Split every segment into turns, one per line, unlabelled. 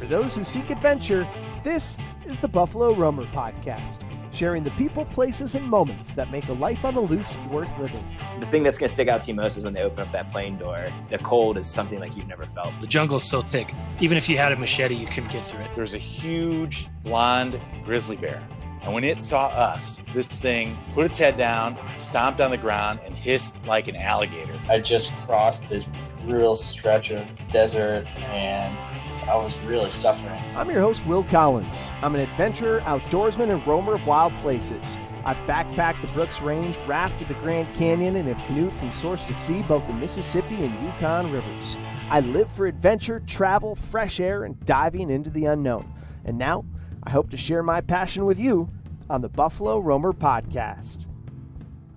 For those who seek adventure, this is the Buffalo Roamer Podcast, sharing the people, places, and moments that make a life on the loose worth living.
The thing that's going to stick out to you most is when they open up that plane door. The cold is something like you've never felt.
The jungle's so thick, even if you had a machete, you couldn't get through it.
There's a huge blonde grizzly bear. And when it saw us, this thing put its head down, stomped on the ground, and hissed like an alligator.
I just crossed this brutal stretch of desert, and I was really suffering.
I'm your host, Will Collins. I'm an adventurer, outdoorsman, and roamer of wild places. I've backpacked the Brooks Range, rafted the Grand Canyon, and have canoed from source to sea, both the Mississippi and Yukon rivers. I live for adventure, travel, fresh air, and diving into the unknown. And now, I hope to share my passion with you on the Buffalo Roamer Podcast.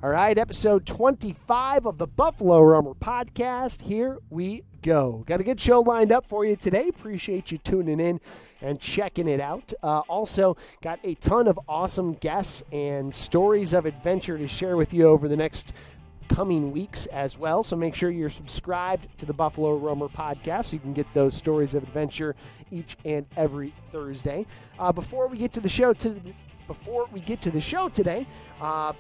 All right, episode 25 of the Buffalo Roamer Podcast. Here we go. Got a good show lined up for you today. Appreciate you tuning in and checking it out. Also, got a ton of awesome guests and stories of adventure to share with you over the next coming weeks as well. So make sure you're subscribed to the Buffalo Roamer Podcast so you can get those stories of adventure each and every Thursday. Before we get to the show today,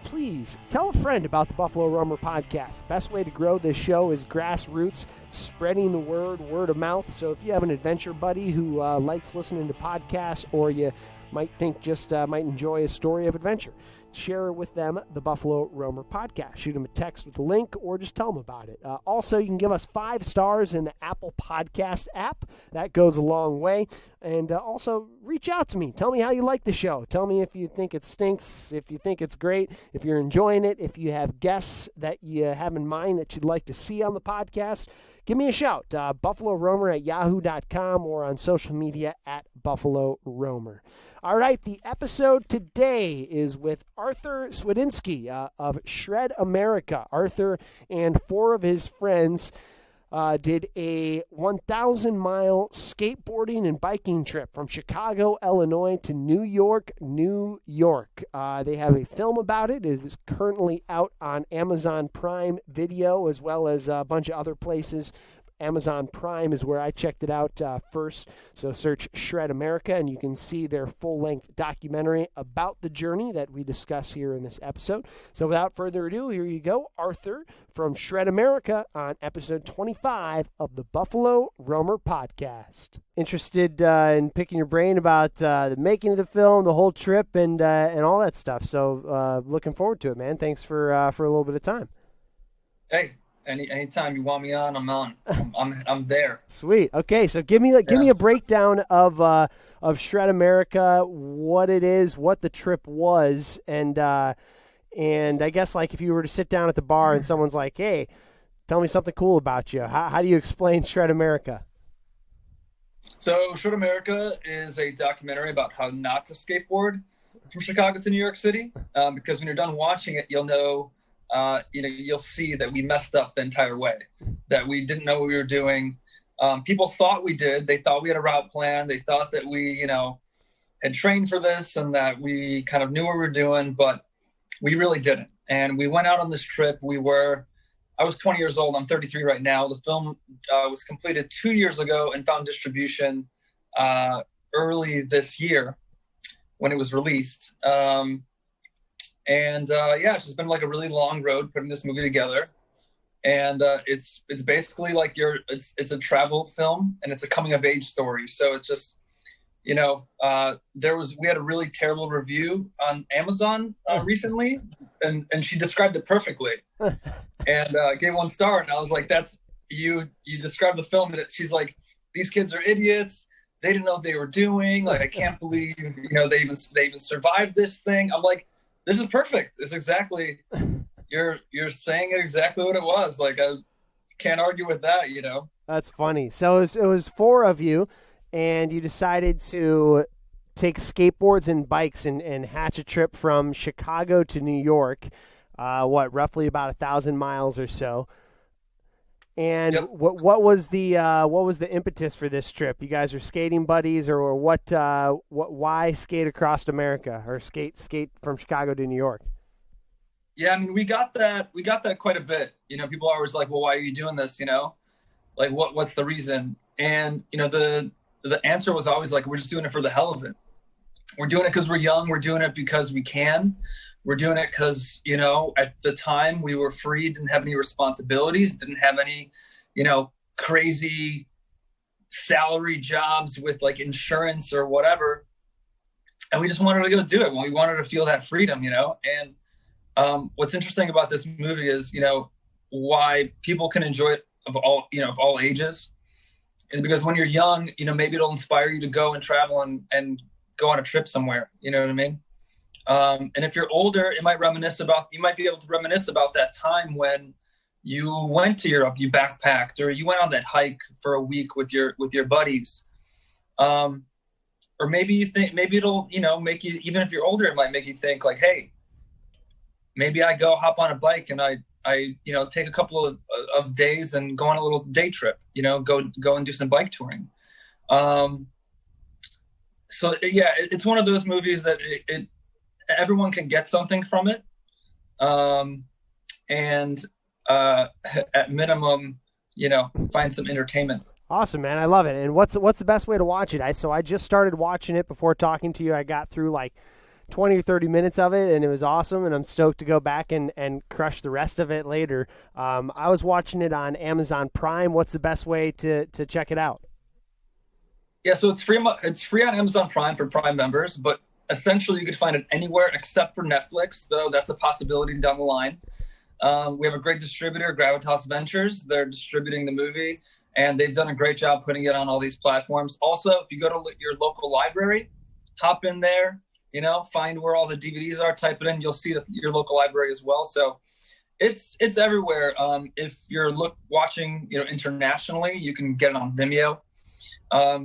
please tell a friend about the Buffalo Roamer Podcast. The best way to grow this show is grassroots, spreading the word of mouth. So if you have an adventure buddy who likes listening to podcasts, or you might think might enjoy a story of adventure, share with them the Buffalo Roamer Podcast. Shoot them a text with a link or just tell them about it. Also, you can give us 5 stars in the Apple Podcast app. That goes a long way. And also, reach out to me. Tell me how you like the show. Tell me if you think it stinks, if you think it's great, if you're enjoying it, if you have guests that you have in mind that you'd like to see on the podcast. Give me a shout. BuffaloRoamer@yahoo.com or on social media @Buffalo Roamer. All right, the episode today is with Arthur Swidzinski of Shred America. Arthur and 4 of his friends did a 1,000-mile skateboarding and biking trip from Chicago, Illinois to New York, New York. They have a film about it. It is currently out on Amazon Prime Video as well as a bunch of other places. Amazon Prime is where I checked it out first. So search Shred America and you can see their full-length documentary about the journey that we discuss here in this episode. So without further ado, here you go. Arthur from Shred America on episode 25 of the Buffalo Roamer Podcast. Interested in picking your brain about the making of the film, the whole trip, and all that stuff. So looking forward to it, man. Thanks for a little bit of time.
Hey. Anytime you want me on, I'm on. I'm there.
Sweet. Okay, so give me a breakdown of Shred America, what it is, what the trip was, and I guess like if you were to sit down at the bar and someone's like, "Hey, tell me something cool about you." How do you explain Shred America?
So Shred America is a documentary about how not to skateboard from Chicago to New York City, because when you're done watching it, you'll know. You'll see that we messed up the entire way, that we didn't know what we were doing. People thought we did. They thought we had a route plan. They thought that we, had trained for this and that we kind of knew what we were doing, but we really didn't. And we went out on this trip. I was 20 years old. I'm 33 right now. The film was completed 2 years ago and found distribution early this year when it was released. It's just been like a really long road putting this movie together. And it's basically like it's a travel film and it's a coming of age story. So it's just, we had a really terrible review on Amazon recently and she described it perfectly and gave 1 star. And I was like, that's you described the film and she's like, these kids are idiots. They didn't know what they were doing. Like, I can't believe, they even survived this thing. I'm like, this is perfect. It's exactly, you're saying it exactly what it was. Like, I can't argue with that,
That's funny. So it was 4 of you, and you decided to take skateboards and bikes and hatch a trip from Chicago to New York, roughly about 1,000 miles or so. And yep. What was the impetus for this trip? You guys are skating buddies, or what? Why skate across America, or skate from Chicago to New York?
Yeah, I mean, we got that quite a bit. People are always like, "Well, why are you doing this?" Like, what's the reason? And the the answer was always like, we're just doing it for the hell of it. We're doing it because we're young. We're doing it because we can. We're doing it because, you know, at the time we were free, didn't have any responsibilities, didn't have any, you know, crazy salary jobs with like insurance or whatever. And we just wanted to go do it. We wanted to feel that freedom, you know. And what's interesting about this movie is, you know, why people can enjoy it of all ages is because when you're young, you know, maybe it'll inspire you to go and travel and go on a trip somewhere. You know what I mean? And if you're older, you might be able to reminisce about that time when you went to Europe, you backpacked, or you went on that hike for a week with your buddies. Or maybe you think, maybe it'll, you know, make you, even if you're older, it might make you think like, hey, maybe I go hop on a bike and I you know, take a couple of days and go on a little day trip, you know, go and do some bike touring. So yeah, it's one of those movies that everyone can get something from it. And at minimum, you know, find some entertainment.
Awesome, man. I love it. And what's the best way to watch it? So I just started watching it before talking to you. I got through like 20 or 30 minutes of it, and it was awesome, and I'm stoked to go back and crush the rest of it later. I was watching it on Amazon Prime. What's the best way to check it out?
Yeah, so it's free on Amazon Prime for Prime members, but essentially you could find it anywhere except for Netflix, though that's a possibility down the line. We have a great distributor, Gravitas Ventures. They're distributing the movie, and they've done a great job putting it on all these platforms. Also, if you go to your local library, hop in there, you know, find where all the DVDs are, type it in, you'll see your local library as well. So it's everywhere. If you're watching, you know, internationally, you can get it on Vimeo.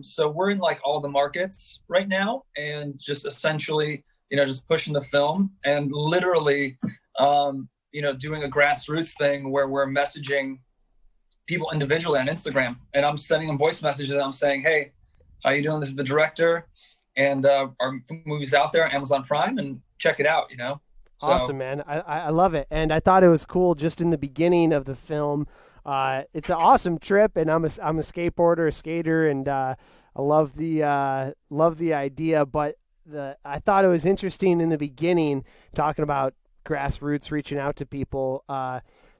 So we're in like all the markets right now, and just essentially, you know, just pushing the film and literally, you know, doing a grassroots thing where we're messaging people individually on Instagram, and I'm sending them voice messages and I'm saying, hey, how you doing? This is the director, and our movie's out there on Amazon Prime, and check it out, you know? So,
awesome, man. I love it. And I thought it was cool just in the beginning of the film. It's an awesome trip, and I'm a skateboarder, a skater, and I love the idea. But I thought it was interesting in the beginning talking about grassroots, reaching out to people.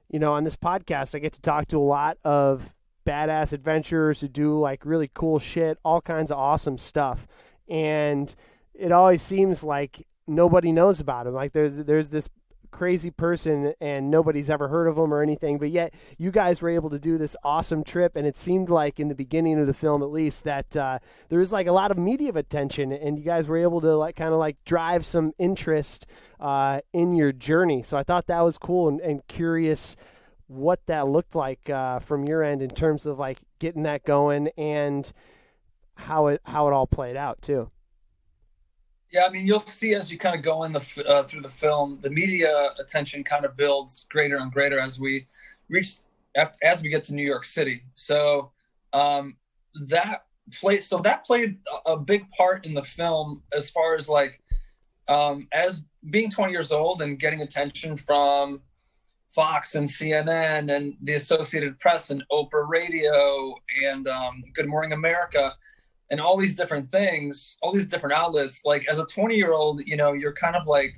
You know, on this podcast, I get to talk to a lot of badass adventurers who do like really cool shit, all kinds of awesome stuff, and it always seems like nobody knows about them. Like there's this crazy person and nobody's ever heard of them or anything, but yet you guys were able to do this awesome trip, and it seemed like in the beginning of the film at least that there was like a lot of media attention, and you guys were able to like kind of like drive some interest in your journey. So I thought that was cool, and curious what that looked like from your end in terms of like getting that going and how it all played out too.
Yeah, I mean, you'll see as you kind of go in through the film, the media attention kind of builds greater and greater as we get to New York City. So that played a big part in the film as far as like as being 20 years old and getting attention from Fox and CNN and the Associated Press and Oprah Radio and Good Morning America. And all these different things, all these different outlets, like as a 20-year-old, you know, you're kind of like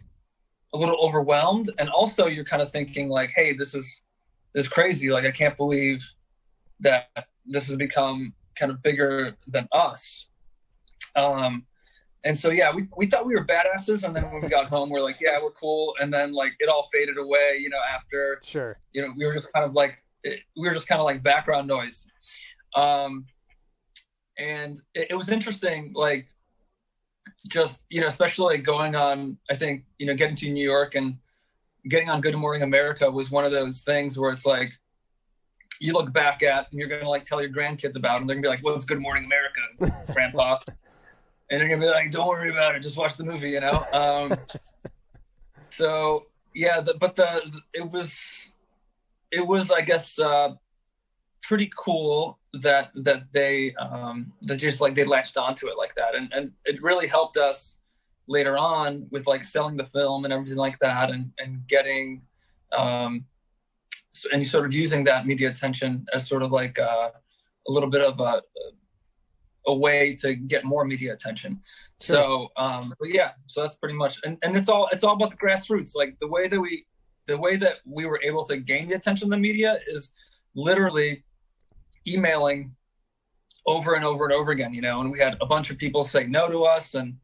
a little overwhelmed. And also you're kind of thinking like, hey, this is crazy. Like, I can't believe that this has become kind of bigger than us. And so, yeah, we thought we were badasses. And then when we got home, we're like, yeah, we're cool. And then like it all faded away, you know, after,
sure,
you know, we were just kind of like background noise. And it was interesting, like, just, you know, especially like going on, I think, you know, getting to New York and getting on Good Morning America was one of those things where it's like, you look back at and you're going to like tell your grandkids about them. They're gonna be like, well, it's Good Morning America, Grandpa. And they're gonna be like, don't worry about it. Just watch the movie, you know? So yeah, it was, I guess, pretty cool that they just like they latched onto it like that, and it really helped us later on with like selling the film and everything like that, and getting and sort of using that media attention as sort of like a little bit of a way to get more media attention.
Sure.
So but yeah, so that's pretty much, and it's all about the grassroots. Like the way that we were able to gain the attention of the media is literally emailing over and over and over again, and we had a bunch of people say no to us, and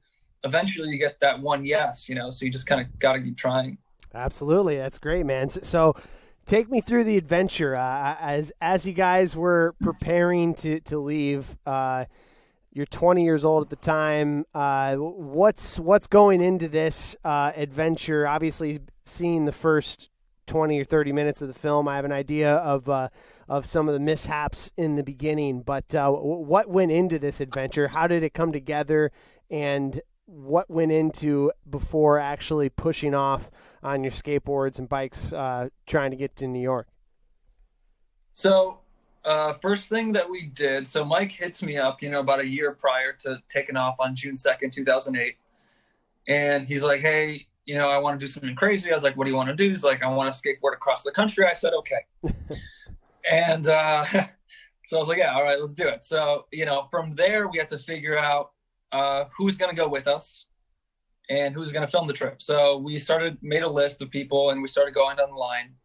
eventually you get that one yes, so you just kind of got to keep trying.
Absolutely. That's great, man. So take me through the adventure. As you guys were preparing to leave, you're 20 years old at the time. What's going into this adventure? Obviously, seeing the first 20 or 30 minutes of the film, I have an idea of some of the mishaps in the beginning. But what went into this adventure? How did it come together? And what went into before actually pushing off on your skateboards and bikes, trying to get to New York?
So first thing that we did, so Mike hits me up, about a year prior to taking off on June 2nd, 2008. And he's like, hey, I want to do something crazy. I was like, what do you want to do? He's like, I want to skateboard across the country. I said, okay. And so I was like, yeah, all right, let's do it. So, from there, we had to figure out who's going to go with us and who's going to film the trip. So we made a list of people, and we started going down the line,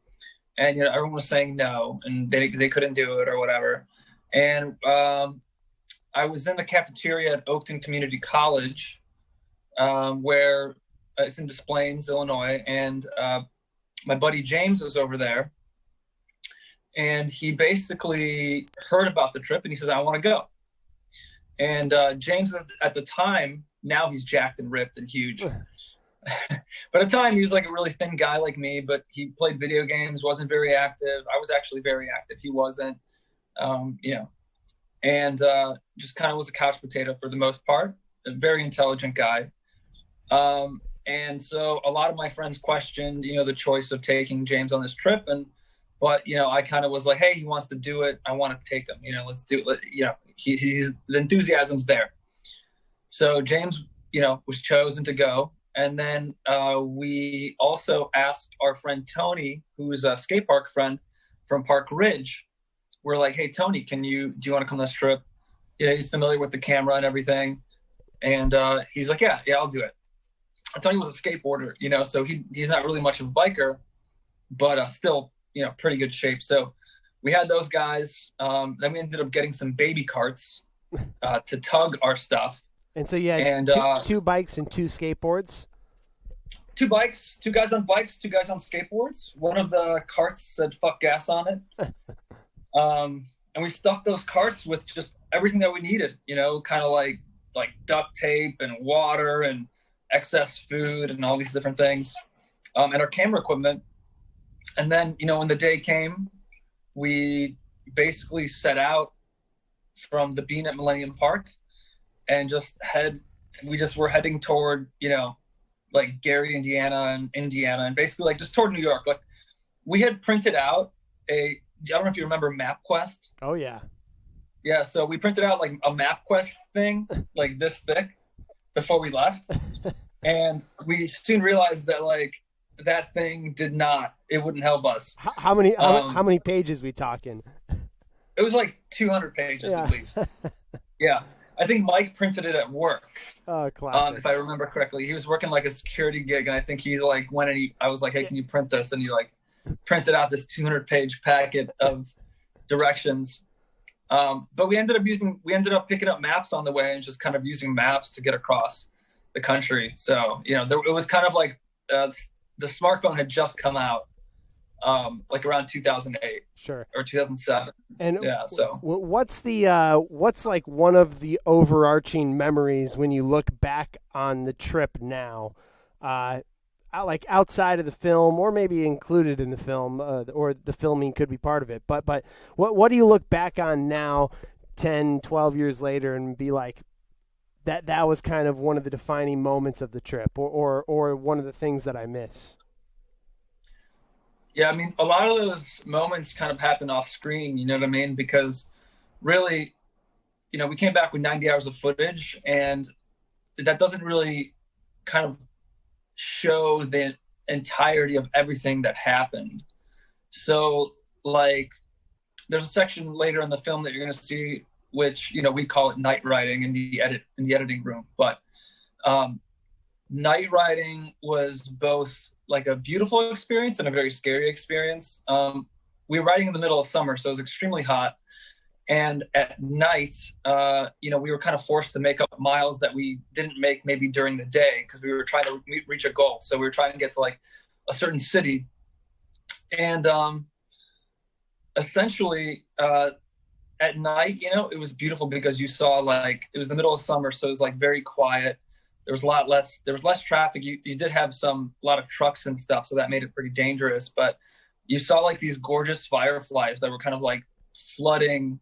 and everyone was saying no, and they couldn't do it or whatever. And I was in the cafeteria at Oakton Community College, where it's in Des Plaines, Illinois, and my buddy James was over there, and he basically heard about the trip, and he says, I want to go. And James at the time, now he's jacked and ripped and huge. But at the time, he was like a really thin guy like me, but he played video games, wasn't very active. I was actually very active. He wasn't, and just kind of was a couch potato for the most part. A very intelligent guy. And so a lot of my friends questioned, the choice of taking James on this trip. But I kind of was like, hey, he wants to do it. I want to take him, let's do it. The enthusiasm's there. So James, was chosen to go. And then we also asked our friend Tony, who's a skate park friend from Park Ridge. We're like, hey, Tony, do you want to come on this trip? He's familiar with the camera and everything. And he's like, yeah, I'll do it. And Tony was a skateboarder, so he's not really much of a biker, but still, pretty good shape. So we had those guys. Then we ended up getting some baby carts to tug our stuff.
And so you had two bikes and two skateboards?
2 bikes, 2 guys on bikes, 2 guys on skateboards. One of the carts said fuck gas on it. And we stuffed those carts with just everything that we needed, kind of like duct tape and water and excess food and all these different things, and our camera equipment. And then, when the day came, we basically set out from the Bean at Millennium Park and we just were heading toward, like Gary, Indiana, and basically like just toward New York. Like we had printed out I don't know if you remember MapQuest.
Oh yeah.
Yeah. So we printed out like a MapQuest thing, like this thick, before we left. And we soon realized that like that thing it wouldn't help us.
How many pages we talking?
It was like 200 pages at least. Yeah. I think Mike printed it at work.
Oh, classic.
If I remember correctly, he was working like a security gig, and I think he like went and I was like, hey, can you print this? And he like printed out this 200-page packet of directions. But we ended up picking up maps on the way and just kind of using maps to get across the country. So, it was kind of like the smartphone had just come out, like around 2008.
Sure.
Or 2007.
And
yeah, so
what's like one of the overarching memories when you look back on the trip now, like outside of the film or maybe included in the film, or the filming could be part of it. But what do you look back on now, 10, 12 years later, and be like, that was kind of one of the defining moments of the trip, or one of the things that I miss?
Yeah, I mean, a lot of those moments kind of happen off screen, you know what I mean? Because really, we came back with 90 hours of footage, and that doesn't really kind of show the entirety of everything that happened. So, like, there's a section later in the film that you're going to see which, you know, we call it night riding in the editing room. But night riding was both like a beautiful experience and a very scary experience. We were riding in the middle of summer, so it was extremely hot. And at night, you know, we were kind of forced to make up miles that we didn't make maybe during the day because we were trying to reach a goal. So we were trying to get to like a certain city. And essentially, at night, you know, it was beautiful because you saw, like, it was the middle of summer, so it was like very quiet. There was less traffic. You did have a lot of trucks and stuff, so that made it pretty dangerous. But you saw like these gorgeous fireflies that were kind of like flooding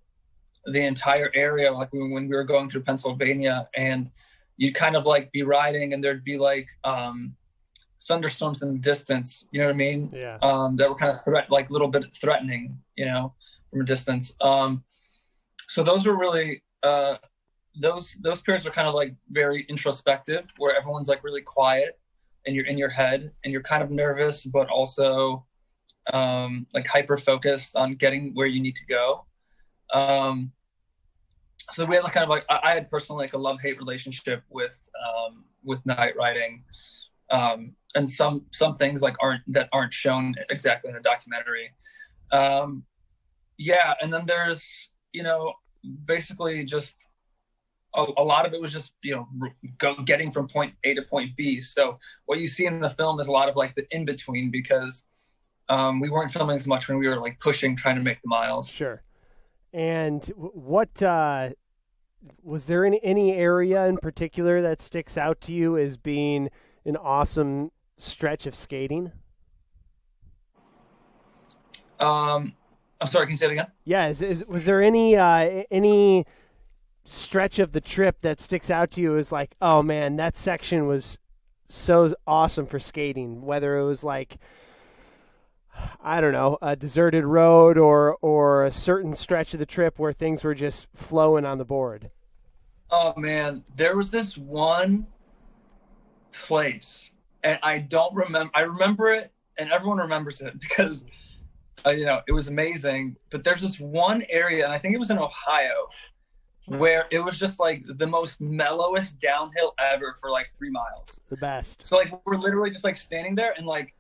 the entire area, like when we were going through Pennsylvania, and you'd kind of like be riding and there'd be like thunderstorms in the distance, you know what I mean?
Yeah.
That were kind of like a little bit threatening, you know, from a distance. So those were really, those periods are kind of like very introspective, where everyone's like really quiet and you're in your head and you're kind of nervous, but also like hyper focused on getting where you need to go. So we had like kind of like, I had personally like a love-hate relationship with night riding. And some things like aren't shown exactly in the documentary. Yeah. And then there's, you know, basically just a lot of it was just, you know, getting from point A to point B. So what you see in the film is a lot of like the in-between, because we weren't filming as much when we were like pushing, trying to make the miles.
Sure. And what was there any area in particular that sticks out to you as being an awesome stretch of skating?
I'm sorry, can you say it again?
Yeah, was there any stretch of the trip that sticks out to you as like, oh man, that section was so awesome for skating, whether it was like, I don't know, a deserted road or a certain stretch of the trip where things were just flowing on the board?
Oh man, there was this one place, and I remember it, and everyone remembers it because you know, it was amazing. But there's this one area, and I think it was in Ohio, where it was just like the most mellowest downhill ever for like 3 miles.
The best.
So like we're literally just like standing there, and like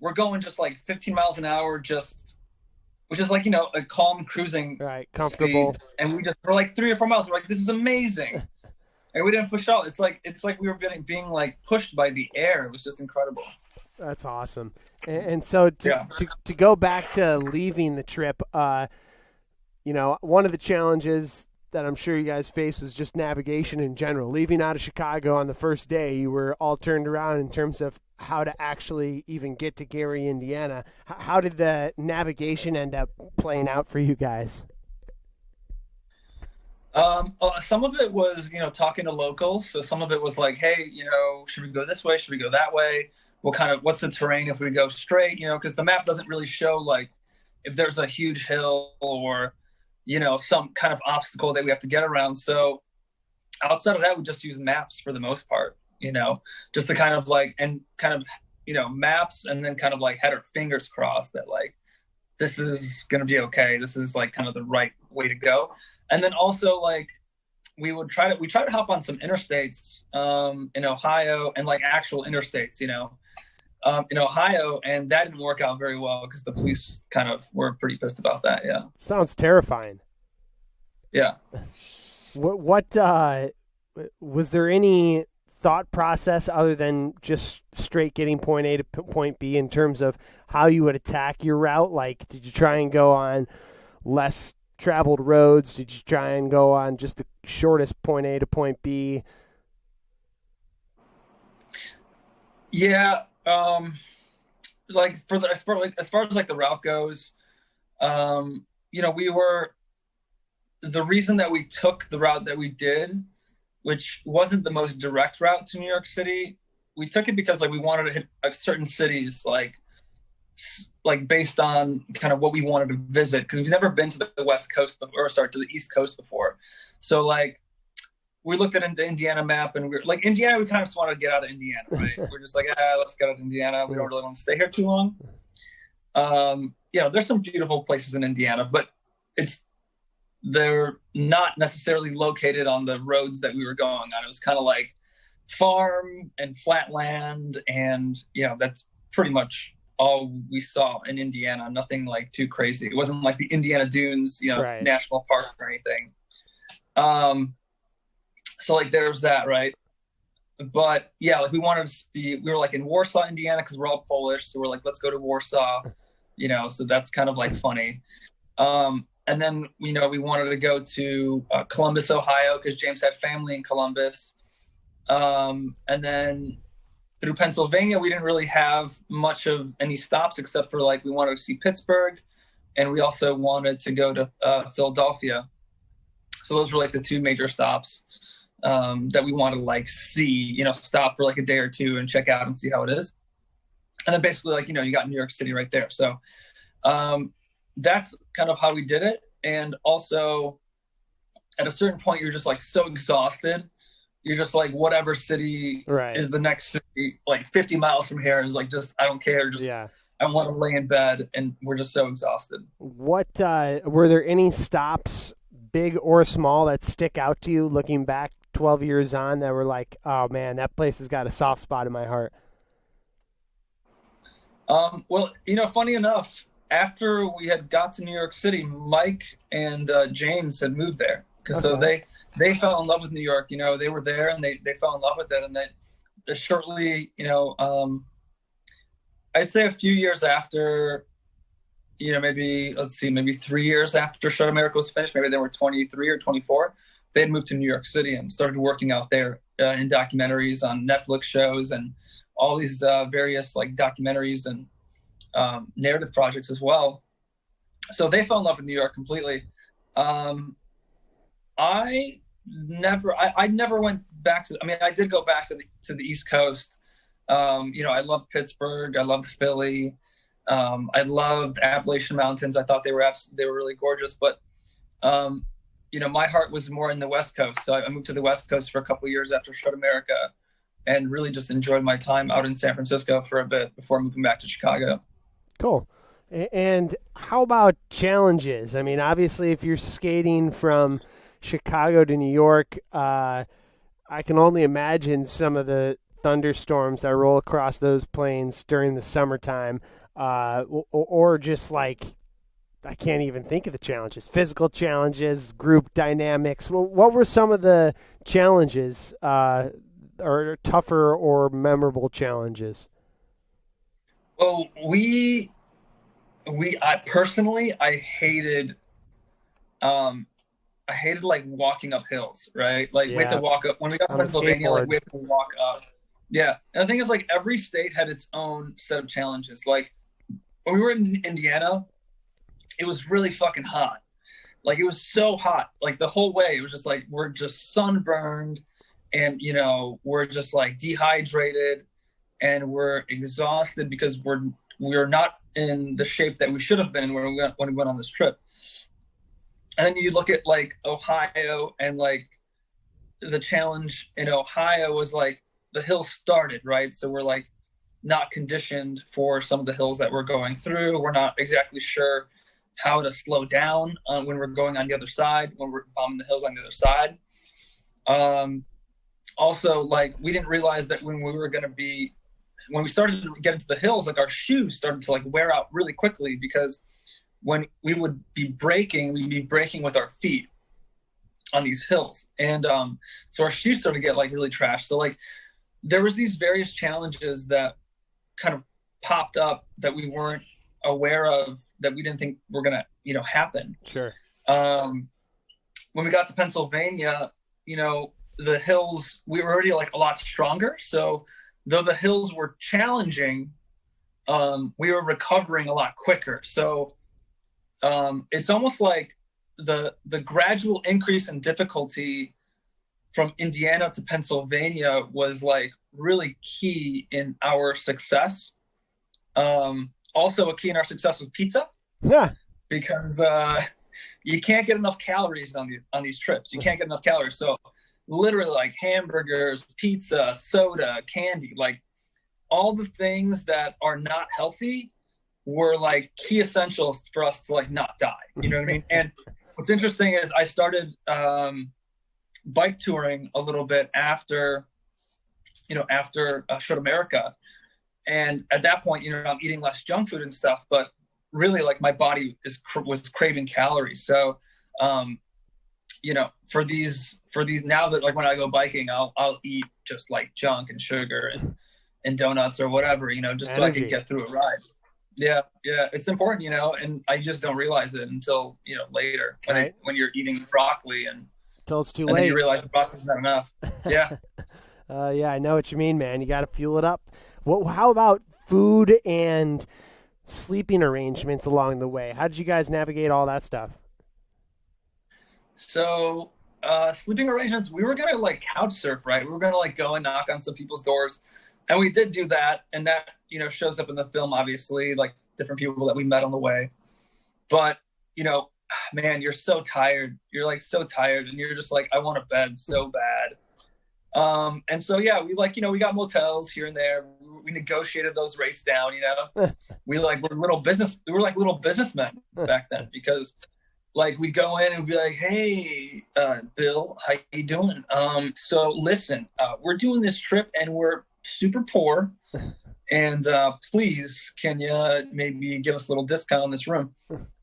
we're going just like 15 miles an hour, which is like, you know, a calm cruising,
right, comfortable
speed. And we're like 3 or 4 miles. We're like, this is amazing. And we didn't push out. It's like we were being like pushed by the air. It was just incredible.
That's awesome. And so to go back to leaving the trip, you know, one of the challenges that I'm sure you guys faced was just navigation in general. Leaving out of Chicago on the first day, you were all turned around in terms of how to actually even get to Gary, Indiana. How did the navigation end up playing out for you guys?
Some of it was, you know, talking to locals. So some of it was like, hey, you know, should we go this way? Should we go that way? What's the terrain if we go straight? You know, because the map doesn't really show like if there's a huge hill or, you know, some kind of obstacle that we have to get around. So outside of that, we just use maps for the most part, you know, just to kind of, you know, maps, and then kind of like had our fingers crossed that like, this is going to be okay. This is like kind of the right way to go. And then also like we try to hop on some interstates in Ohio, and like actual interstates, you know, in Ohio, and that didn't work out very well because the police kind of were pretty pissed about that. Yeah.
Sounds terrifying.
Yeah.
What was there any thought process other than just straight getting point A to point B in terms of how you would attack your route? Like, did you try and go on less traveled roads? Did you try and go on just the shortest point A to point B?
Yeah. Like as far as like the route goes, you know, the reason that we took the route that we did, which wasn't the most direct route to New York City, we took it because like we wanted to hit certain cities, like based on kind of what we wanted to visit, because we've never been to the West Coast to the East Coast before. So like we looked at the Indiana map, and we're like, Indiana, we kind of just wanted to get out of Indiana, right? We're just like, let's get out of Indiana. We don't really want to stay here too long. You know, there's some beautiful places in Indiana, but it's they're not necessarily located on the roads that we were going on. It was kind of like farm and flat land, and that's pretty much all we saw in Indiana. Nothing like too crazy. It wasn't like the Indiana Dunes,
Right.
national park or anything. So like there's that, right? But yeah, like we wanted to see. We were like in Warsaw, Indiana, because we're all Polish, so we're like, let's go to Warsaw, So that's kind of like funny. And then we wanted to go to Columbus, Ohio, because James had family in Columbus. And then through Pennsylvania, we didn't really have much of any stops except for like we wanted to see Pittsburgh, and we also wanted to go to Philadelphia. So those were like the two major stops that we wanted to like see, stop for like a day or two and check out and see how it is. And then basically like, you got New York City right there. So that's kind of how we did it. And also at a certain point, you're just like so exhausted. You're just like, whatever city
Right.
is the next city, like 50 miles from here is like, just, I don't care. Just,
Yeah.
I want to lay in bed, and we're just so exhausted.
What were there any stops, big or small, that stick out to you looking back 12 years on that were like, oh man, that place has got a soft spot in my heart?
Well, funny enough, after we had got to New York City, Mike and James had moved there. So they fell in love with New York. They were there and they fell in love with it. And they shortly, I'd say a few years after, maybe 3 years after Shred America was finished, maybe they were 23 or 24, they had moved to New York City and started working out there in documentaries, on Netflix shows, and all these various like documentaries and narrative projects as well. So they fell in love with New York completely. I never went back to. I did go back to the East Coast. I loved Pittsburgh. I loved Philly. I loved Appalachian Mountains. I thought they were really gorgeous. But my heart was more in the West Coast. So I moved to the West Coast for a couple of years after Shred America, and really just enjoyed my time out in San Francisco for a bit before moving back to Chicago.
Cool. And how about challenges? Obviously, if you're skating from Chicago to New York, I can only imagine some of the thunderstorms that roll across those plains during the summertime, or just like, I can't even think of the challenges, physical challenges, group dynamics. What were some of the challenges, or tougher or memorable challenges?
Well, I personally hated like walking up hills, right? Like we had to walk up when we got to Pennsylvania, like we had to walk up. Yeah. And the thing is, like, every state had its own set of challenges. Like when we were in Indiana, it was really fucking hot. Like it was so hot, like the whole way. It was just like, we're just sunburned, and we're just like dehydrated, and we're exhausted because we're not in the shape that we should have been when we went on this trip. And then you look at like Ohio, and like the challenge in Ohio was like the hills started, right? So we're like not conditioned for some of the hills that we're going through. We're not exactly sure how to slow down when we're going on the other side, when we're bombing the hills on the other side. Also, like, we didn't realize that when we started to get into the hills, like our shoes started to like wear out really quickly, because when we would be braking, we'd be braking with our feet on these hills. And so our shoes started to get like really trashed. So like there was these various challenges that kind of popped up that we weren't aware of, that we didn't think were going to, happen.
Sure.
When we got to Pennsylvania, the hills, we were already like a lot stronger. So though the hills were challenging, we were recovering a lot quicker. So it's almost like the gradual increase in difficulty from Indiana to Pennsylvania was like really key in our success. Also a key in our success was pizza.
Yeah.
Because you can't get enough calories on these trips. You can't get enough calories. So literally like hamburgers, pizza, soda, candy, like all the things that are not healthy were like key essentials for us to like not die. You know what I mean? And what's interesting is I started bike touring a little bit after Shred America. And at that point, I'm eating less junk food and stuff, but really like my body was craving calories. So, for these now that like when I go biking, I'll eat just like junk and sugar and donuts or whatever, just so I can get through a ride. Yeah. It's important, and I just don't realize it until, later when you're eating broccoli
until it's too
late.
And
then you realize the broccoli's not enough. Yeah.
Yeah, I know what you mean, man. You got to fuel it up. How about food and sleeping arrangements along the way? How did you guys navigate all that stuff?
So, sleeping arrangements, we were going to like couch surf, right? We were going to like go and knock on some people's doors. And we did do that. And that, shows up in the film, obviously, like different people that we met on the way. But, man, you're so tired. You're like so tired. And you're just like, I want a bed so bad. And so, yeah, we we got motels here and there. We negotiated those rates down, we like, we were like little businessmen back then, because like we'd go in and we'd be like, hey, Bill, how you doing? So listen, we're doing this trip and we're super poor. And, please, can you maybe give us a little discount on this room?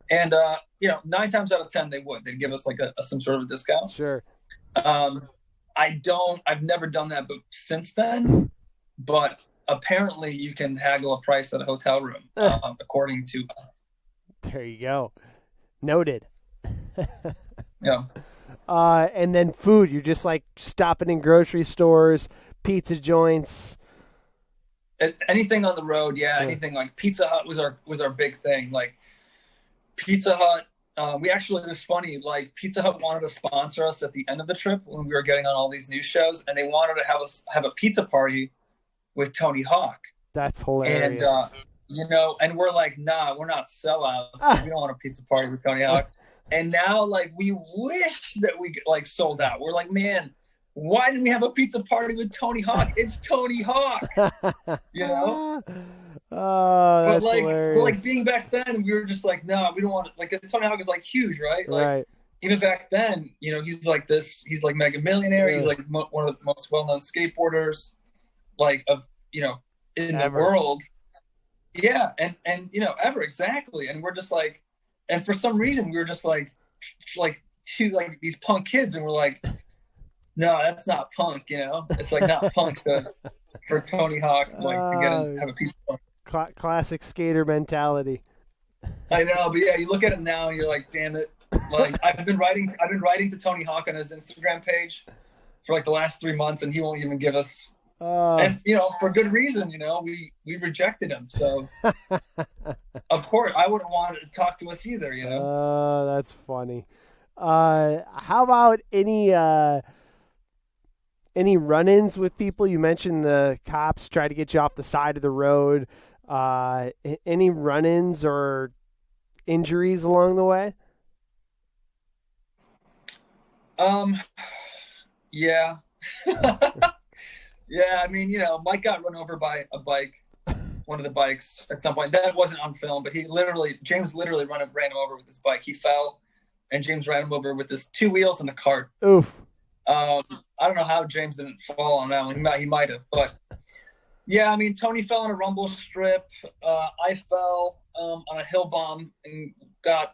And, 9 times out of 10, they'd give us like some sort of a discount.
Sure.
I've never done that since then, but apparently you can haggle a price at a hotel room, according to us.
There you go. Noted.
Yeah.
And then food, you're just like stopping in grocery stores, pizza joints.
Anything on the road. Yeah. Anything like Pizza Hut was our big thing. Like Pizza Hut. It was funny, like Pizza Hut wanted to sponsor us at the end of the trip when we were getting on all these news shows, and they wanted to have a pizza party with Tony Hawk.
That's hilarious.
And, and we're like, nah, we're not sellouts. We don't want a pizza party with Tony Hawk. And now, like, we wish that we, like, sold out. We're like, man, why didn't we have a pizza party with Tony Hawk? It's Tony Hawk,
Oh, that's
but like,
hilarious.
like being back then, we were just like, no, we don't want it. Like, Tony Hawk is like huge, right? Like,
right.
Even back then, he's like this. He's like mega millionaire.
Yeah.
He's like one of the most well-known skateboarders, like in the world. Yeah, and ever, exactly. And we're just like, and for some reason, we were just like two like these punk kids, and we're like, no, that's not punk. It's like not punk for Tony Hawk to get and have a pizza party.
Classic skater mentality.
I know, but yeah, you look at it now and you're like, damn it. Like I've been writing to Tony Hawk on his Instagram page for like the last 3 months, and he won't even give us. And for good reason. We rejected him. So of course I wouldn't want to talk to us either.
That's funny. How about any run-ins with people? You mentioned the cops try to get you off the side of the road. Any run-ins or injuries along the way?
Yeah. Yeah, I mean, Mike got run over by a bike, one of the bikes at some point. That wasn't on film, but James literally ran him over with his bike. He fell, and James ran him over with his 2 wheels and the cart.
Oof.
I don't know how James didn't fall on that one. He might have, but yeah, I mean, Tony fell on a rumble strip. I fell on a hill bomb and got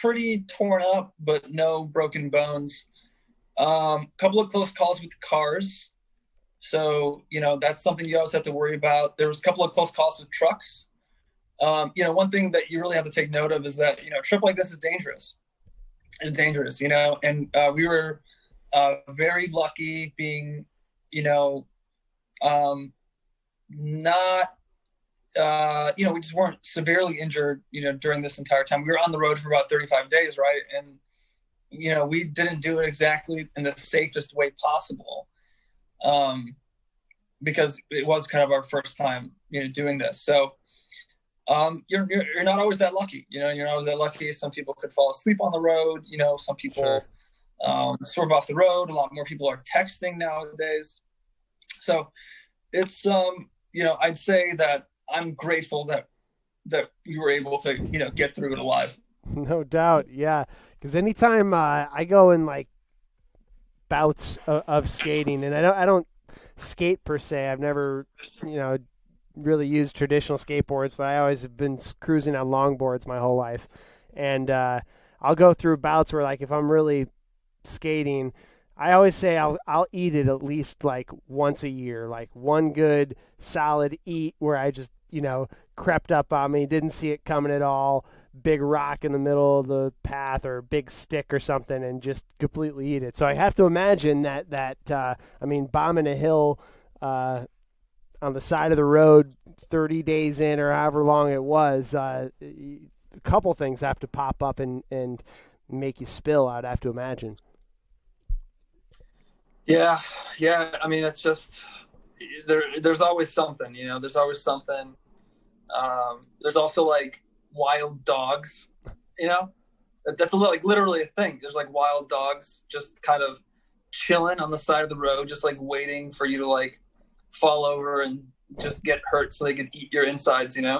pretty torn up, but no broken bones. Couple of close calls with the cars. So, that's something you always have to worry about. There was a couple of close calls with trucks. One thing that you really have to take note of is that, a trip like this is dangerous. It's dangerous, and we were very lucky being, not, we just weren't severely injured, during this entire time. We were on the road for about 35 days, right? And, we didn't do it exactly in the safest way possible, because it was kind of our first time, doing this. So, you're not always that lucky, you're not always that lucky. Some people could fall asleep on the road, some people swerve off the road. A lot more people are texting nowadays. So it's, I'd say that I'm grateful that we were able to, get through it alive.
No doubt. Yeah. Because anytime I go in like bouts of skating, and I don't skate per se. I've never, really used traditional skateboards, but I always have been cruising on longboards my whole life. And I'll go through bouts where, like, if I'm really skating, I always say I'll eat it at least like once a year, like one good solid eat where I just crept up on me, didn't see it coming at all, big rock in the middle of the path or a big stick or something, and just completely eat it. So I have to imagine that bombing a hill on the side of the road 30 days in or however long it was, a couple things have to pop up and make you spill, I'd have to imagine.
Yeah. I mean, it's just there's always something, there's always something. There's also like wild dogs, that's like literally a thing. There's like wild dogs just kind of chilling on the side of the road, just like waiting for you to like fall over and just get hurt so they can eat your insides, You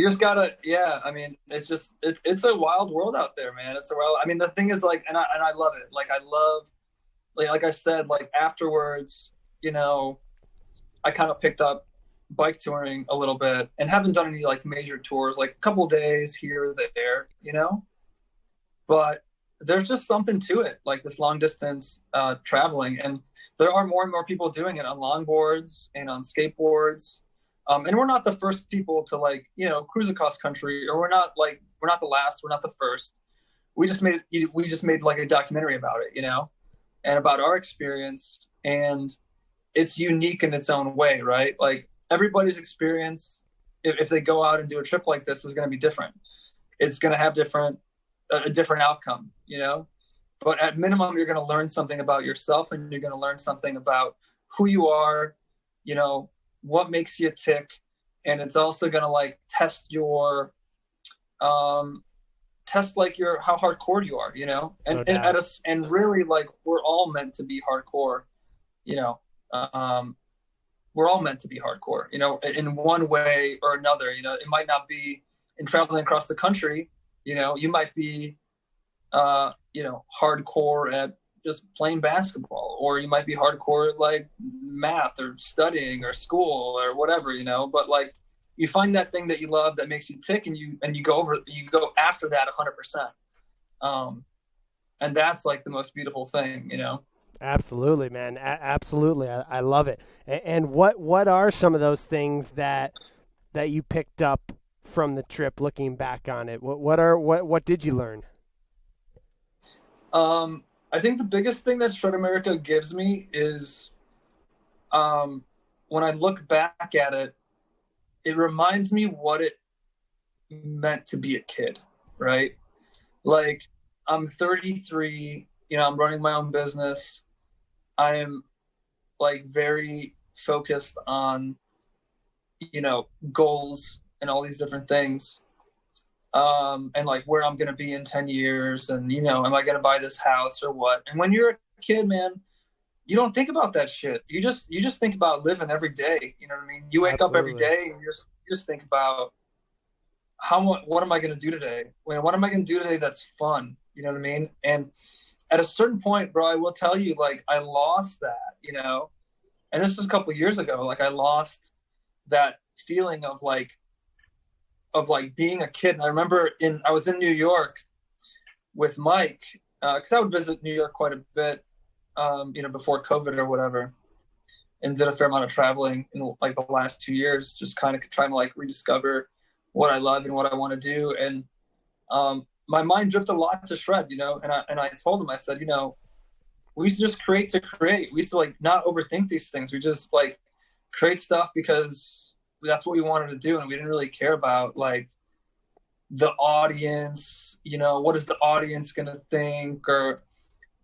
just gotta, I mean, it's a wild world out there, man. It's a wild, I mean, the thing is like, and I love it. Like, I love, like I said, like afterwards, I kind of picked up bike touring a little bit and haven't done any like major tours, like a couple days here or there, but there's just something to it, like this long distance traveling. And there are more and more people doing it on longboards and on skateboards. And we're not the first people to like, cruise across country, or we're not the last, we're not the first. We just made like a documentary about it, and about our experience, and it's unique in its own way, right? Like everybody's experience, if they go out and do a trip like this, is going to be different. It's going to have a different outcome, but at minimum, you're going to learn something about yourself, and you're going to learn something about who you are, what makes you tick. And it's also going to like test how hardcore you are, and really like, we're all meant to be hardcore, we're all meant to be hardcore, in one way or another. It might not be in traveling across the country, you might be, hardcore at just playing basketball, or you might be hardcore at like math or studying or school or whatever, but like you find that thing that you love that makes you tick, and you go after that 100%. And that's like the most beautiful thing,
Absolutely, man. Absolutely. I love it. And what are some of those things that you picked up from the trip looking back on it? What did you learn?
I think the biggest thing that Shred America gives me is, when I look back at it, it reminds me what it meant to be a kid, right? Like, I'm 33, I'm running my own business. I am like very focused on, goals and all these different things. And like where I'm going to be in 10 years and, am I going to buy this house or what? And when you're a kid, man, you don't think about that shit. You just think about living every day. You know what I mean? You wake up every day and you just think about what am I going to do today? What am I going to do today that's fun? You know what I mean? And at a certain point, bro, I will tell you, like, I lost that, and this was a couple of years ago. Like, I lost that feeling of being a kid. And I remember I was in New York with Mike, because I would visit New York quite a bit, before COVID or whatever, and did a fair amount of traveling in like the last 2 years, just kind of trying to like rediscover what I love and what I want to do. And my mind drifted a lot to Shred, and I told him, I said, we used to just create to create. We used to like not overthink these things. We just like create stuff because that's what we wanted to do, and we didn't really care about like the audience, what is the audience gonna think, or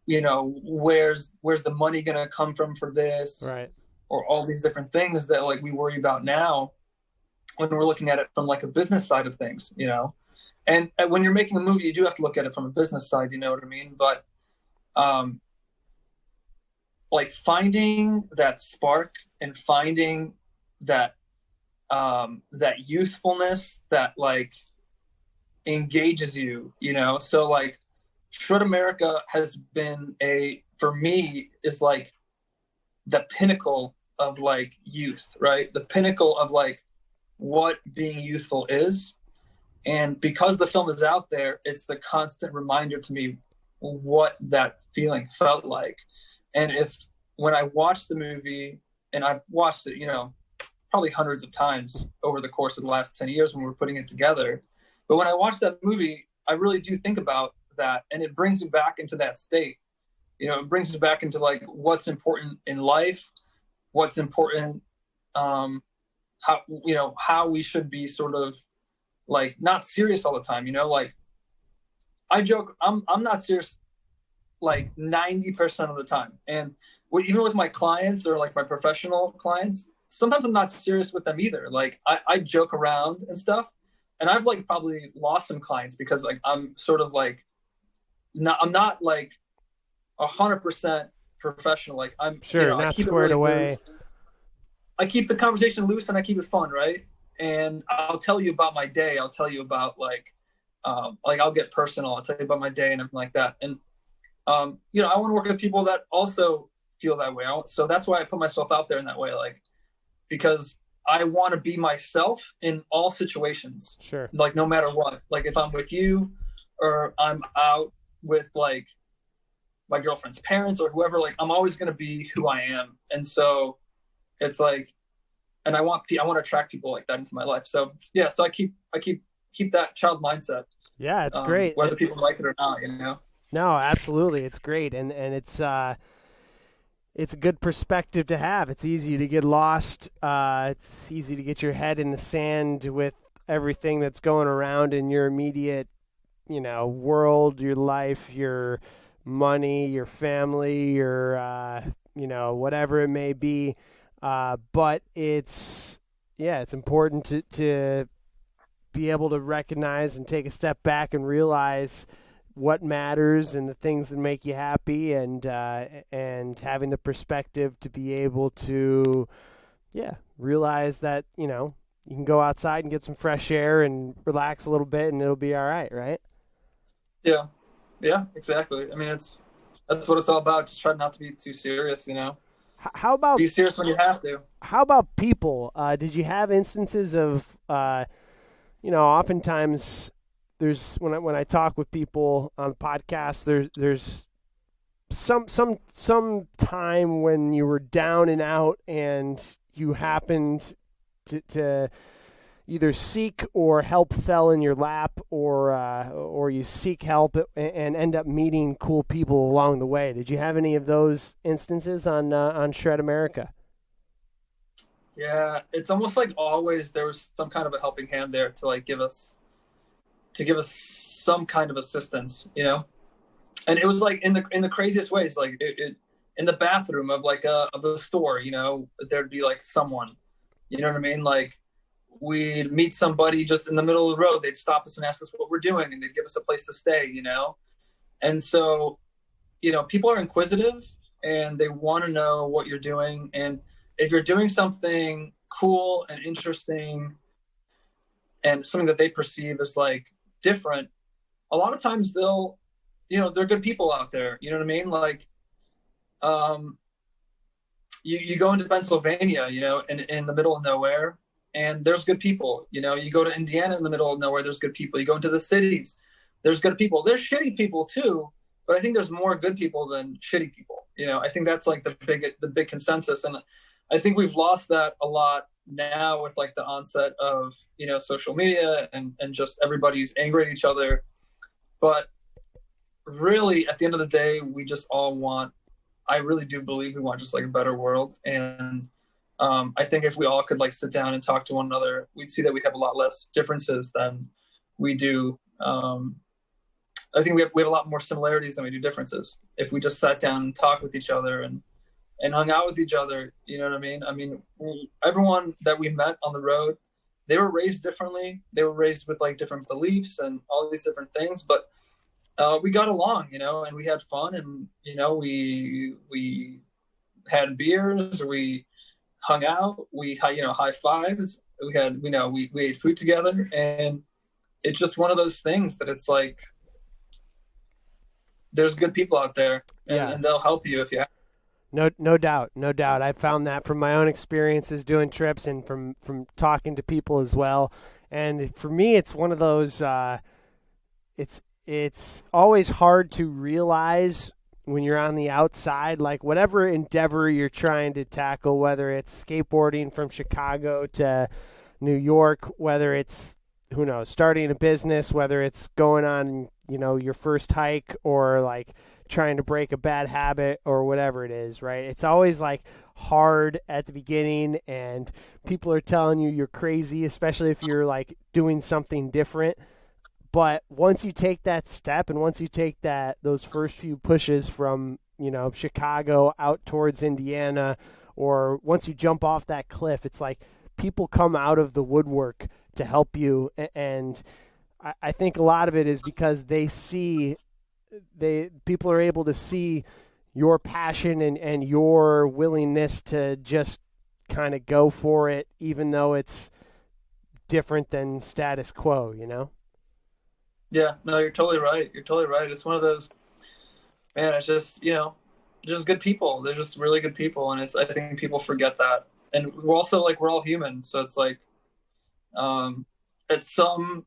where's the money gonna come from for this,
right?
Or all these different things that like we worry about now when we're looking at it from like a business side of things, and when you're making a movie, you do have to look at it from a business side, you know what I mean? But like finding that spark and finding that that youthfulness, that like engages you, so like Shred America has been for me is like the pinnacle of like youth, right? The pinnacle of like what being youthful is. And because the film is out there, it's the constant reminder to me what that feeling felt like. And when I watched the movie, and I've watched it, probably hundreds of times over the course of the last 10 years when we were putting it together. But when I watched that movie, I really do think about that, and it brings me back into that state. It brings me back into like what's important in life, what's important, how we should be sort of like not serious all the time. Like I joke, I'm not serious like 90% of the time, and even with my clients or like my professional clients, sometimes I'm not serious with them either. Like I joke around and stuff, and I've like probably lost some clients because like I'm sort of like I'm not like 100% professional. Like I'm
sure not
I keep
squared
it really
away.
loose. I keep the conversation loose and I keep it fun, right? And I'll tell you about my day. I'll tell you about like I'll get personal. I'll tell you about my day and everything like that. And I want to work with people that also feel that way. So that's why I put myself out there in that way, like because I want to be myself in all situations.
Sure.
Like no matter what. Like if I'm with you or I'm out with like my girlfriend's parents or whoever, like I'm always going to be who I am. And so it's like, and I want to attract people like that into my life. So yeah, so I keep that child mindset.
Yeah, it's great.
Whether people like it or not,
No, absolutely. It's great. And it's a good perspective to have. It's easy to get lost. It's easy to get your head in the sand with everything that's going around in your immediate, world, your life, your money, your family, your, whatever it may be. But it's important to be able to recognize and take a step back and realize what matters and the things that make you happy, and having the perspective to be able to, realize that, you can go outside and get some fresh air and relax a little bit and it'll be all right, right?
Yeah. Yeah, exactly. I mean, that's what it's all about. Just try not to be too serious,
How about
be serious when you have to.
How about people? Did you have instances of, oftentimes there's when I talk with people on the podcast, there's some time when you were down and out and you happened to either seek or help fell in your lap, or you seek help and end up meeting cool people along the way. Did you have any of those instances on Shred America?
Yeah, it's almost like always there was some kind of a helping hand there to like give us some kind of assistance, And it was like in the craziest ways, like it in the bathroom of like of a store, there'd be like someone, you know what I mean? Like we'd meet somebody just in the middle of the road. They'd stop us and ask us what we're doing, and they'd give us a place to stay, And so, people are inquisitive and they want to know what you're doing. And if you're doing something cool and interesting and something that they perceive as like different, a lot of times they'll, they're good people out there. You know what I mean? Like, you go into Pennsylvania, in the middle of nowhere, and there's good people. You go to Indiana in the middle of nowhere, there's good people. You go into the cities, there's good people. There's shitty people too, but I think there's more good people than shitty people. I think that's like the big consensus. And I think we've lost that a lot now with like the onset of, social media and just everybody's angry at each other. But really at the end of the day, we just all I really do believe we want just like a better world. And I think if we all could like sit down and talk to one another, we'd see that we have a lot less differences than we do. I think we have a lot more similarities than we do differences. If we just sat down and talked with each other and hung out with each other, you know what I mean? I mean, everyone that we met on the road, they were raised differently. They were raised with like different beliefs and all these different things, but we got along, and we had fun, and we had beers, we hung out, we high fives, we ate food together, and it's just one of those things that it's like, there's good people out there, and they'll help you if you have.
No doubt. I found that from my own experiences doing trips and from talking to people as well. And for me, it's one of those. It's always hard to realize when you're on the outside, like whatever endeavor you're trying to tackle, whether it's skateboarding from Chicago to New York, whether it's, who knows, starting a business, whether it's going on, your first hike, or like trying to break a bad habit or whatever it is, right? It's always like hard at the beginning, and people are telling you you're crazy, especially if you're like doing something different. But once you take that step, and once you take those first few pushes from, Chicago out towards Indiana, or once you jump off that cliff, it's like people come out of the woodwork to help you. And I think a lot of it is because people are able to see your passion and your willingness to just kind of go for it, even though it's different than status quo,
Yeah, no, you're totally right. It's one of those, man, it's just, just good people. They're just really good people. And I think people forget that. And we're also like, we're all human. So it's like, at some,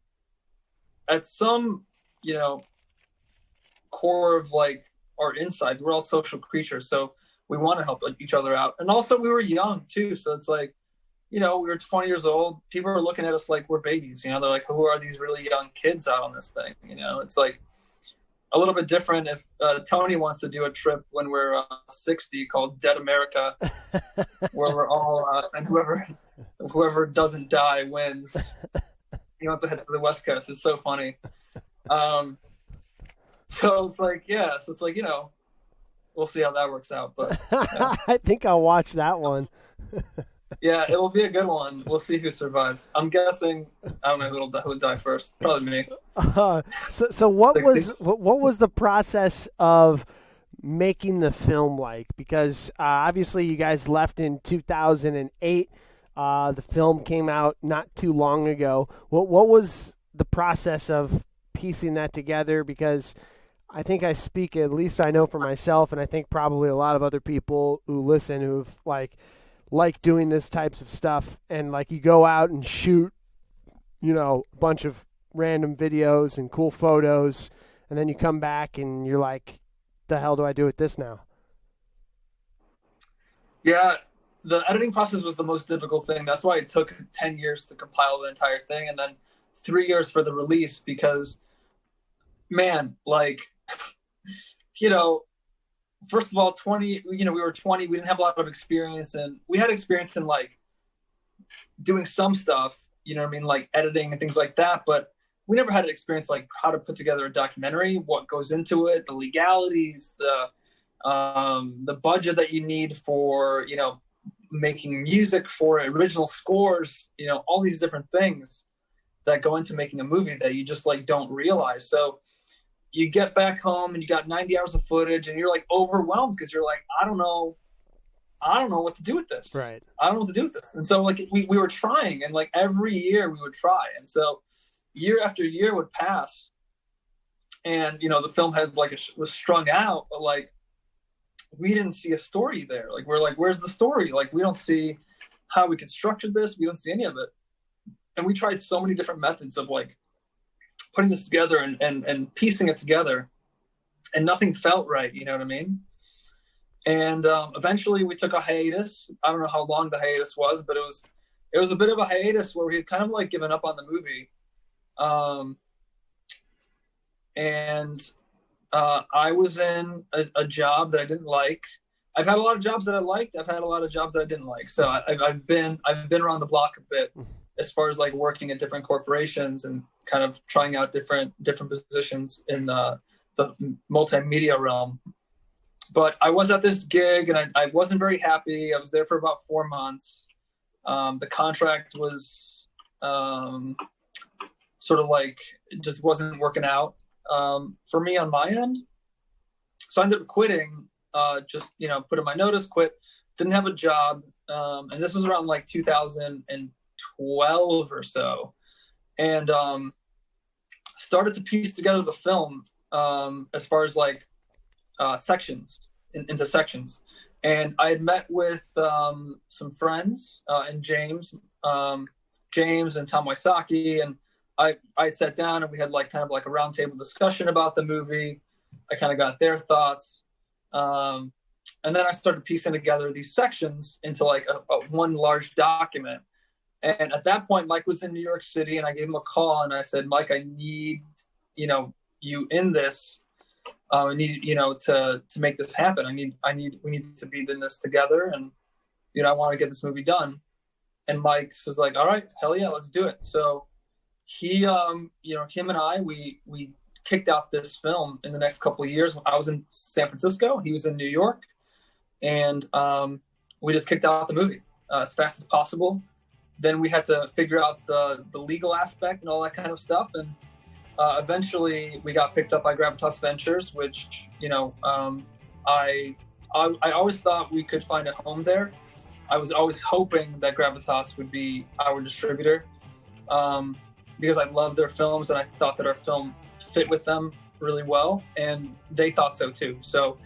core of like our insides, we're all social creatures. So we want to help each other out. And also we were young too. So it's like, we were 20 years old. People are looking at us like we're babies. They're like, who are these really young kids out on this thing? It's like a little bit different if Tony wants to do a trip when we're 60 called Dead America, where we're all, and whoever doesn't die wins. He wants to head to the West Coast. It's so funny. So it's like, we'll see how that works out. But
I think I'll watch that one.
Yeah, it'll be a good one. We'll see who survives. I'm guessing, I don't know who'll die first. Probably me.
So what was the process of making the film like? Because obviously you guys left in 2008. The film came out not too long ago. What was the process of piecing that together? Because I think I speak, at least I know for myself, and I think probably a lot of other people who listen who've like doing this types of stuff, and like you go out and shoot, a bunch of random videos and cool photos, and then you come back and you're like, the hell do I do with this now?
Yeah, the editing process was the most difficult thing. That's why it took 10 years to compile the entire thing, and then 3 years for the release, because, man, first of all, 20, we were 20, we didn't have a lot of experience, and we had experience in doing some stuff, like editing and things like that, but we never had an experience like how to put together a documentary, what goes into it, the legalities, the budget that you need for, making music for it, original scores, all these different things that go into making a movie that you just don't realize. So you get back home and you got 90 hours of footage and you're overwhelmed because you're I don't know what to do with this.
Right.
I don't know what to do with this. And so we were trying, and every year we would try. And so year after year would pass, and the film had was strung out, but we didn't see a story there. We're where's the story? We don't see how we could structure this. We don't see any of it. And we tried so many different methods of putting this together and piecing it together, and nothing felt right. You know what I mean? And eventually we took a hiatus. I don't know how long the hiatus was, but it was a bit of a hiatus where we had kind of given up on the movie. I was in a job that I didn't like. I've had a lot of jobs that I liked. I've had a lot of jobs that I didn't like. So I've been around the block a bit as far as working at different corporations and kind of trying out different positions in the multimedia realm. But I was at this gig and I wasn't very happy. I was there for about 4 months. The contract was sort of it just wasn't working out for me on my end. So I ended up quitting, just, put in my notice, quit, didn't have a job. And this was around 2012 or so. And started to piece together the film as far as like sections into sections. And I had met with some friends and James and Tom Wysocki, and I sat down and we had like kind of like a roundtable discussion about the movie. I kind of got their thoughts. And then I started piecing together these sections into like a one large document. And at that point, Mike was in New York City, and I gave him a call and I said, Mike, I need, you in this. I need, to make this happen. We need to be in this together. And, I want to get this movie done. And Mike was like, all right, hell yeah, let's do it. So he, him and I, we kicked out this film in the next couple of years. I was in San Francisco, he was in New York, and we just kicked out the movie as fast as possible. Then we had to figure out the legal aspect and all that kind of stuff. And eventually we got picked up by Gravitas Ventures, which, I always thought we could find a home there. I was always hoping that Gravitas would be our distributor because I love their films and I thought that our film fit with them really well, and they thought so too. So,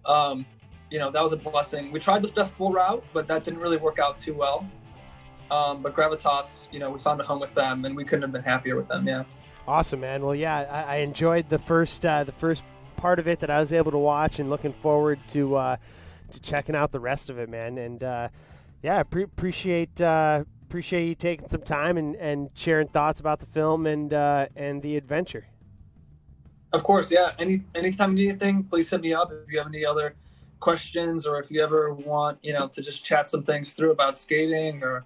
that was a blessing. We tried the festival route, but that didn't really work out too well. But Gravitas, we found a home with them, and we couldn't have been happier with them. Yeah.
Awesome, man. Well, yeah, I enjoyed the first part of it that I was able to watch, and looking forward to checking out the rest of it, man. And appreciate you taking some time and sharing thoughts about the film and the adventure.
Of course, yeah. Anytime you need anything, please hit me up if you have any other questions, or if you ever want, to just chat some things through about skating or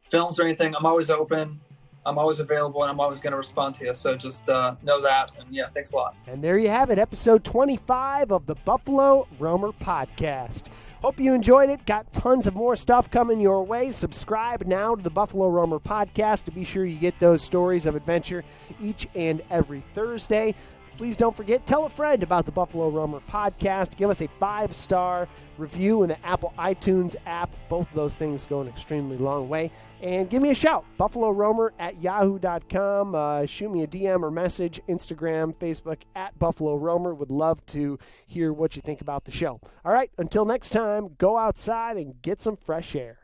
films or anything. I'm always open. I'm always available, and I'm always going to respond to you. So just know that. And yeah, thanks a lot.
And there you have it, episode 25 of the Buffalo Roamer Podcast. Hope you enjoyed it. Got tons of more stuff coming your way. Subscribe now to the Buffalo Roamer Podcast to be sure you get those stories of adventure each and every Thursday. Please don't forget, tell a friend about the Buffalo Roamer Podcast. Give us a 5-star review in the Apple iTunes app. Both of those things go an extremely long way. And give me a shout, buffaloroamer@yahoo.com. Shoot me a DM or message, Instagram, Facebook, @Buffalo Roamer. Would love to hear what you think about the show. All right, until next time, go outside and get some fresh air.